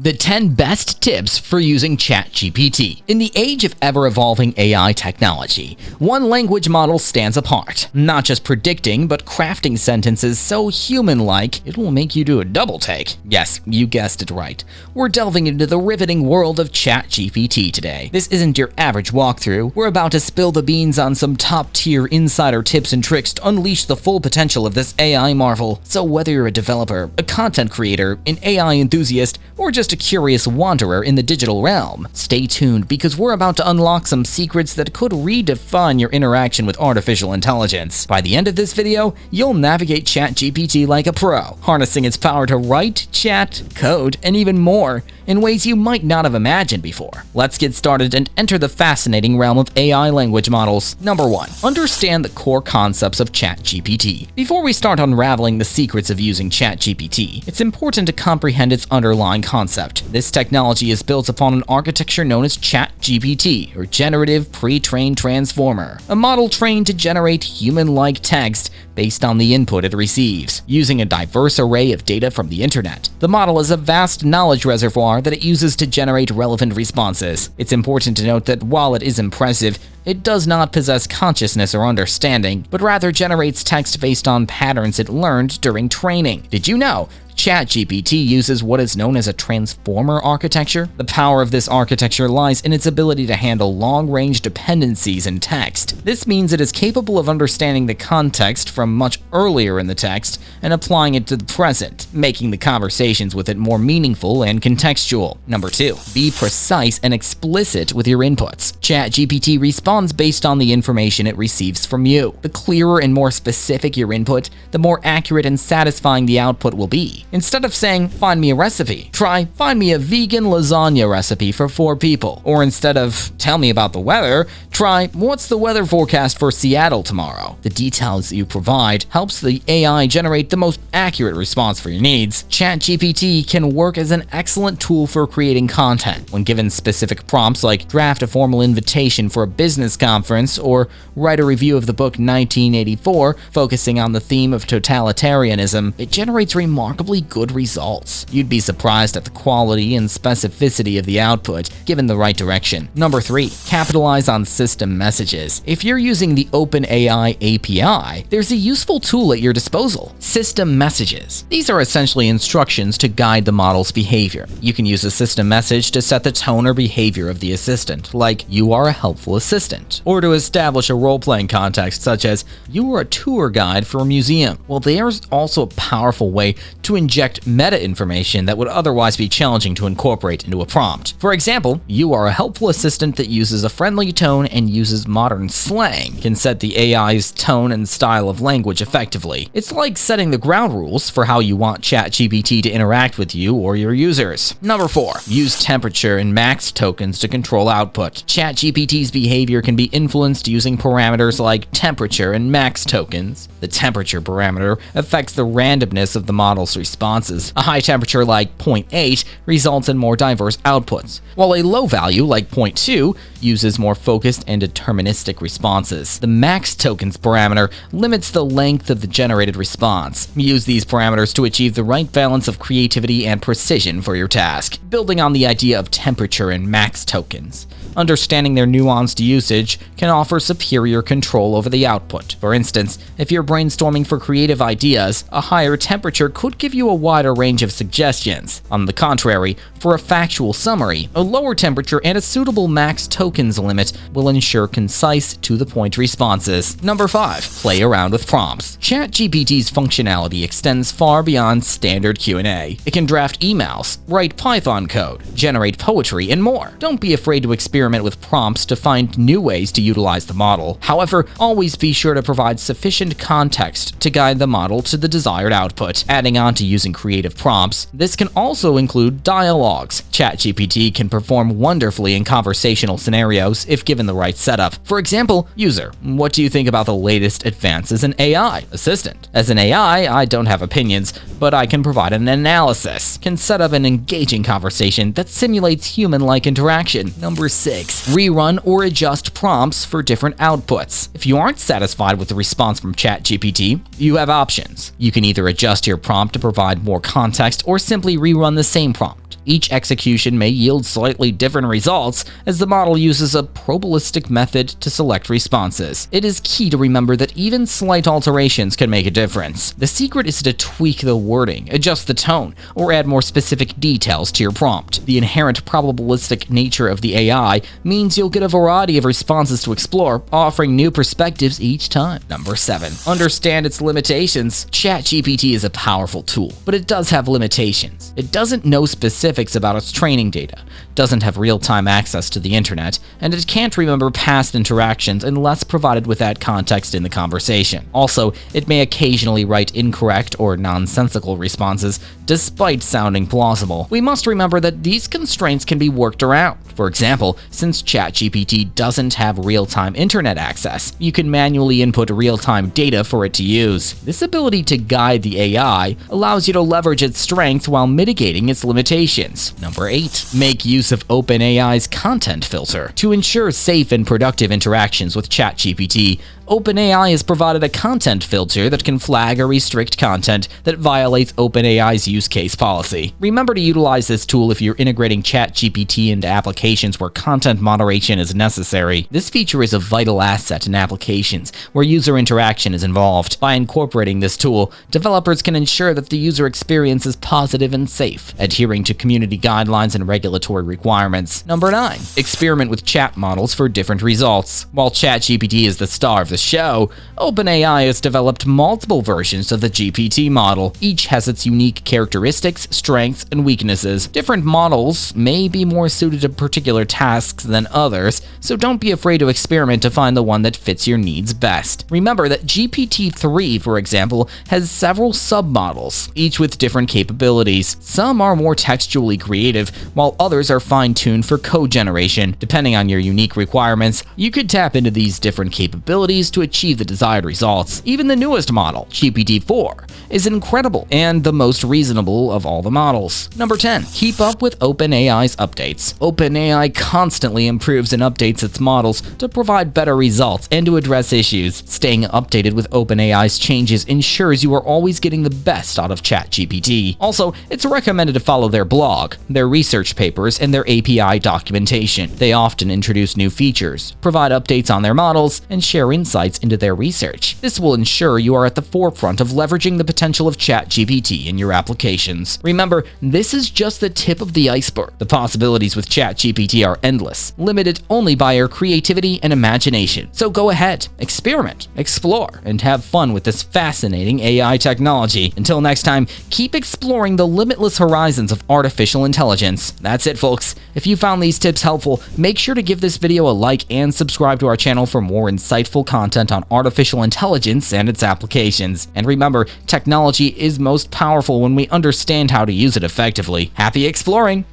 The 10 best tips for using ChatGPT. In the age of ever-evolving AI technology, one language model stands apart, not just predicting, but crafting sentences so human-like it will make you do a double take. Yes, you guessed it right. We're delving into the riveting world of ChatGPT today. This isn't your average walkthrough. We're about to spill the beans on some top-tier insider tips and tricks to unleash the full potential of this AI marvel. So whether you're a developer, a content creator, an AI enthusiast, or just a curious wanderer in the digital realm, stay tuned because we're about to unlock some secrets that could redefine your interaction with artificial intelligence. By the end of this video, you'll navigate ChatGPT like a pro, harnessing its power to write, chat, code, and even more in ways you might not have imagined before. Let's get started and enter the fascinating realm of AI language models. Number 1. Understand the core concepts of ChatGPT. Before we start unraveling the secrets of using ChatGPT, it's important to comprehend its underlying concept. This technology is built upon an architecture known as ChatGPT, or Generative Pre-trained Transformer, a model trained to generate human-like text based on the input it receives. Using a diverse array of data from the internet, the model is a vast knowledge reservoir that it uses to generate relevant responses. It's important to note that while it is impressive, it does not possess consciousness or understanding, but rather generates text based on patterns it learned during training. Did you know ChatGPT uses what is known as a transformer architecture? The power of this architecture lies in its ability to handle long-range dependencies in text. This means it is capable of understanding the context from much earlier in the text and applying it to the present, making the conversations with it more meaningful and contextual. Number 2. Be precise and explicit with your inputs. ChatGPT responds based on the information it receives from you. The clearer and more specific your input, the more accurate and satisfying the output will be. Instead of saying, "Find me a recipe," try, "Find me a vegan lasagna recipe for 4 people." Or instead of, "Tell me about the weather," try, "What's the weather forecast for Seattle tomorrow?" The details you provide helps the AI generate the most accurate response for your needs. ChatGPT can work as an excellent tool for creating content. When given specific prompts like draft a formal invitation for a business conference or write a review of the book 1984, focusing on the theme of totalitarianism, it generates remarkably good results. You'd be surprised at the quality and specificity of the output, given the right direction. Number 3. Capitalize on system messages. If you're using the OpenAI API, there's a useful tool at your disposal: system messages. These are essentially instructions to guide the model's behavior. You can use a system message to set the tone or behavior of the assistant, like, "You are a helpful assistant," or to establish a role-playing context such as, "You are a tour guide for a museum." Well, there's also a powerful way to inject meta information that would otherwise be challenging to incorporate into a prompt. For example, "You are a helpful assistant that uses a friendly tone and uses modern slang," can set the AI's tone and style of language effectively. It's like setting the ground rules for how you want ChatGPT to interact with you or your users. Number 4. Use temperature and max tokens to control output. ChatGPT's behavior can be influenced using parameters like temperature and max tokens. The temperature parameter affects the randomness of the model's responses. A high temperature like 0.8 results in more diverse outputs, while a low value like 0.2 uses more focused and deterministic responses. The max tokens parameter limits the length of the generated response. Use these parameters to achieve the right balance of creativity and precision for your task. Building on the idea of temperature and max tokens, understanding their nuanced usage can offer superior control over the output. For instance, if you're brainstorming for creative ideas, a higher temperature could give you a wider range of suggestions. On the contrary, for a factual summary, a lower temperature and a suitable max tokens limit will ensure concise, to-the-point responses. Number 5. Play around with prompts. ChatGPT's functionality extends far beyond standard Q&A. It can draft emails, write Python code, generate poetry, and more. Don't be afraid to experiment with prompts to find new ways to utilize the model. However, always be sure to provide sufficient context to guide the model to the desired output. Adding on to using creative prompts, this can also include dialogues. ChatGPT can perform wonderfully in conversational scenarios if given the right setup. For example, user, "What do you think about the latest advances in AI?" Assistant, "As an AI, I don't have opinions, but I can provide an analysis." Can set up an engaging conversation that simulates human-like interaction. Number 6. Rerun or adjust prompts for different outputs. If you aren't satisfied with the response from ChatGPT, you have options. You can either adjust your prompt to provide more context or simply rerun the same prompt. prompt. Each execution may yield slightly different results, as the model uses a probabilistic method to select responses. It is key to remember that even slight alterations can make a difference. The secret is to tweak the wording, adjust the tone, or add more specific details to your prompt. The inherent probabilistic nature of the AI means you'll get a variety of responses to explore, offering new perspectives each time. Number 7. Understand its limitations. ChatGPT is a powerful tool, but it does have limitations. It doesn't know specifics about its training data, doesn't have real-time access to the internet, and it can't remember past interactions unless provided with that context in the conversation. Also, it may occasionally write incorrect or nonsensical responses despite sounding plausible. We must remember that these constraints can be worked around. For example, since ChatGPT doesn't have real-time internet access, you can manually input real-time data for it to use. This ability to guide the AI allows you to leverage its strengths while mitigating its limitations. Number 8. Make use of OpenAI's content filter. To ensure safe and productive interactions with ChatGPT, OpenAI has provided a content filter that can flag or restrict content that violates OpenAI's use case policy. Remember to utilize this tool if you're integrating ChatGPT into applications where content moderation is necessary. This feature is a vital asset in applications where user interaction is involved. By incorporating this tool, developers can ensure that the user experience is positive and safe, adhering to community guidelines and regulatory requirements. Number 9. Experiment with chat models for different results. While ChatGPT is the star of the show, OpenAI has developed multiple versions of the GPT model. Each has its unique characteristics, strengths, and weaknesses. Different models may be more suited to particular tasks than others, so don't be afraid to experiment to find the one that fits your needs best. Remember that GPT-3, for example, has several submodels, each with different capabilities. Some are more textually creative, while others are fine-tuned for code generation. Depending on your unique requirements, you could tap into these different capabilities to achieve the desired results. Even the newest model, GPT-4, is incredible and the most reasonable of all the models. Number 10. Keep up with OpenAI's updates. OpenAI constantly improves and updates its models to provide better results and to address issues. Staying updated with OpenAI's changes ensures you are always getting the best out of ChatGPT. Also, it's recommended to follow their blog, their research papers, and their API documentation. They often introduce new features, provide updates on their models, and share insights into their research. This will ensure you are at the forefront of leveraging the potential of ChatGPT in your applications. Remember, this is just the tip of the iceberg. The possibilities with ChatGPT are endless, limited only by your creativity and imagination. So go ahead, experiment, explore, and have fun with this fascinating AI technology. Until next time, keep exploring the limitless horizons of artificial intelligence. That's it, folks. If you found these tips helpful, make sure to give this video a like and subscribe to our channel for more insightful content on artificial intelligence and its applications. And remember, technology is most powerful when we understand how to use it effectively. Happy exploring!